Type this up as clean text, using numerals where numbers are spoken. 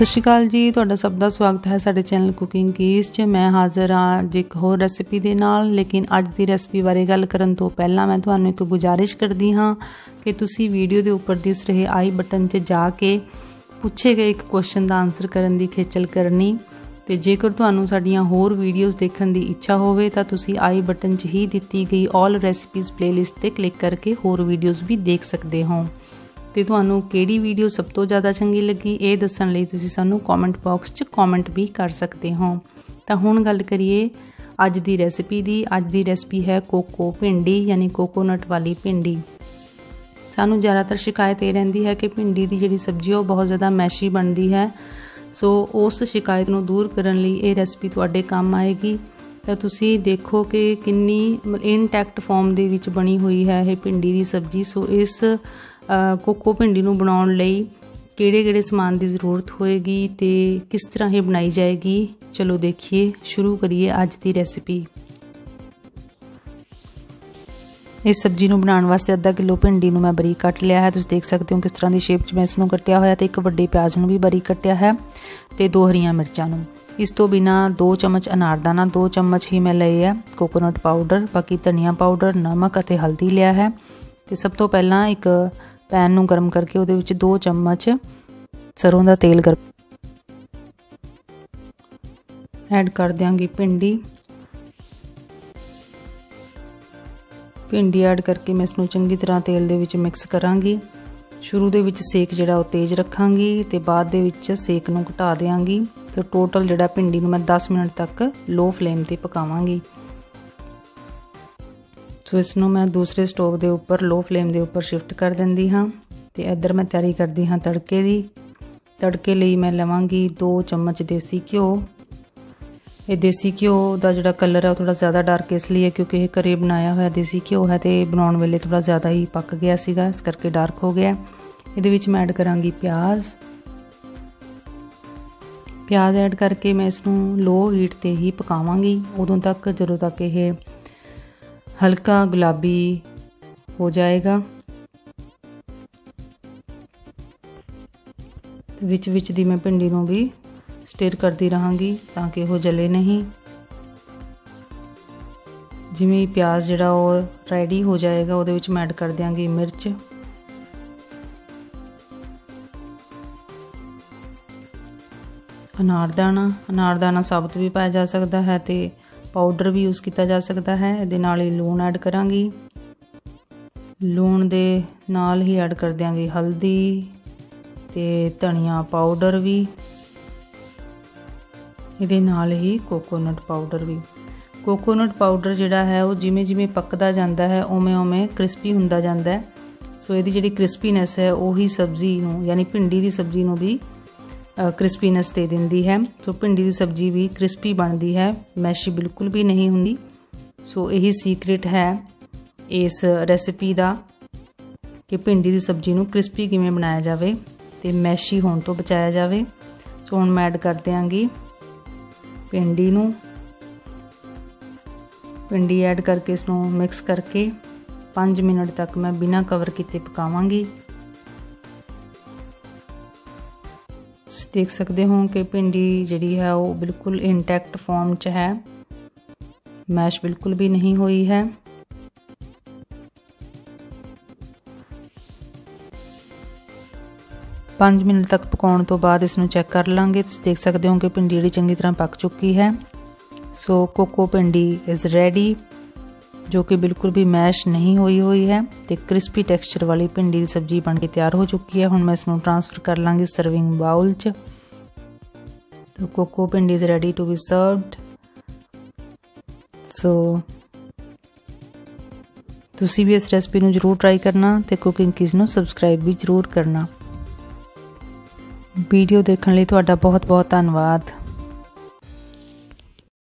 सत श्री अकाल जी, तुहाडा सब दा स्वागत है साडे चैनल कुकिंग कीज़ च। मैं हाज़र हाँ अज एक होर रेसिपी दे नाल। लेकिन अज दी रेसिपी बारे गल करन तो पहला मैं तुहानू एक गुजारिश करदी हाँ कि तुसी वीडियो दे उपर दिस रहे आई बटन च जाके पुछे गए एक क्वेश्चन दा आंसर करन दी खेचल करनी। ते जेकर तुहानू साडीआं होर वीडियोज़ देखण दी इच्छा होवे तां तुसी आई बटन च ही दित्ती गई ऑल रेसिपीज़ प्लेलिस्ट ते क्लिक करके होर वीडियोज़ भी देख सकते हो। तो तुहानू किहड़ी वीडियो सब तो ज़्यादा चंगी लगी ये दस्सण लई तुसीं सानू कॉमेंट बॉक्स च कॉमेंट भी कर सकते हो। तो हुण गल करिए अज दी रेसिपी दी। अज दी रेसिपी है कोको भिंडी यानी कोकोनट वाली भिंडी। सानू ज़्यादातर शिकायत ये रहिंदी है कि भिंडी की जिहड़ी सब्जी है वो बहुत ज़्यादा मैशी बनती है। सो उस शिकायत नू दूर करन लई ये रेसिपी तुहाडे काम आएगी। तो तुसी देखो कि किन्नी इनटैक्ट फॉर्म दे विच बनी हुई है ये भिंडी की सब्जी। सो इस कोको भिंडी नू बनाउण लई किहड़े-किहड़े समान की जरूरत होएगी ते किस तरह ये बनाई जाएगी, चलो देखिए शुरू करिए अज की रेसिपी। इस सब्जी नू बनाउण वास्ते आधा किलो भिंडी नू मैं बरीक कट लिया है। तुसीं देख सकते हो किस तरह की शेप च मैं इसनूं कट्टिया होया। ते एक वड्डे प्याज नू भी बरीक कट्टिया है ते 2 हरियां मिर्चां नू। इस तो बिना 2 चम्मच अनारदाना, 2 चम्मच ही मैं लए है कोकोनट पाउडर, बाकी धनिया पाउडर, नमक अते हल्दी लिया है। तो सब तो पहला एक पैन नू गर्म करके उहदे विच 2 चम्मच सरों दा तेल ऐड कर देंगी। भिंडी ऐड करके मैं इसनूं चंगी तरह तेल दे विच मिक्स करांगी। शुरू दे विच सेक जिहड़ा वो तेज़ रखांगी ते बाद दे विच सेक नूं घटा देंगी। तो टोटल जिहड़ा भिंडी नूं मैं 10 मिनट तक लो फ्लेम ते पकावांगी। सो इसनूं मैं दूसरे स्टोव के उपर लो फ्लेम के उपर शिफ्ट कर देंदी हाँ। तो इधर मैं तैयारी करदी हाँ तड़के की। तड़के लई मैं लवांगी 2 चम्मच देसी घ्यो। ये देसी घ्यो का जिहड़ा कलर है थोड़ा ज़्यादा डार्क इसलिए क्योंकि ये घरे बनाया हुआ देसी घ्यो है। तो बनाउण वेले थोड़ा ज़्यादा ही पक गया सीगा, इस करके डार्क हो गया। इहदे विच मैं ऐड करांगी प्याज ऐड करके मैं इसनूं लो हीट ते ही पकावांगी उदों तक जदों तक ये हल्का गुलाबी हो जाएगा। तो विच दी मैं भिंडी नूं भी स्टिर करती रहांगी ताकि वो जले नहीं। जिवें प्याज जिहड़ा वो रेडी हो जाएगा उहदे विच मैं ऐड कर देंगी मिर्च, अनारदाना साबुत भी पाया जा सकता है तो पाउडर भी यूज़ किया जा सकता है। इहदे नाल ही लूण ऐड करांगी। लूण दे नाल ही ऐड कर देंगी हल्दी ते धनिया पाउडर भी, इहदे नाल ही कोकोनट पाउडर भी। कोकोनट पाउडर जिहड़ा है वो जिमें जिमें पकदा जांदा है उवें उवें क्रिस्पी हुंदा जांदा है। सो इहदी जिहड़ी क्रिस्पीनैस है उही सब्जी नूं यानी भिंडी की सब्जी नूं भी क्रिस्पीनैस दे दिंदी है। सो भिंडी की सब्जी भी क्रिस्पी बनती है, मैशी बिल्कुल भी नहीं हुंदी। सो यही सीक्रेट है इस रेसिपी का कि भिंडी की सब्जी नूं क्रिस्पी किवें बनाया जाए तो मैशी होण तो बचाया जाए। सो हुण मैं ऐड कर देंगी भिंडी ऐड करके इसनूं मिक्स करके 5 मिनट तक मैं बिना कवर किए पकावांगी। देख सकते हो कि भिंडी जिहड़ी है वो बिल्कुल इंटैक्ट फॉर्म च है, मैश बिल्कुल भी नहीं हुई है। पाँच मिनट तक पकाउण तो बाद इसनूं चैक कर लांगे। तुसीं देख सकते हो कि भिंडी जिहड़ी चंगी तरह पक चुकी है। सो कोको भिंडी इज़ रेडी, जो कि बिल्कुल भी मैश नहीं हुई है तो क्रिस्पी टैक्सचर वाली भिंडी की सब्जी बन के तैयार हो चुकी है। हुण मैं इसनूं ट्रांसफर कर लांगी सर्विंग बाउल च। तो कोको bhindi is ready to be served. So तुसी भी इस रेसिपी नूं जरूर ट्राई करना ते कुकिंग कीज़ नूं सबसक्राइब भी जरूर करना। वीडियो देखने लई तुहाडा बहुत बहुत धन्नवाद।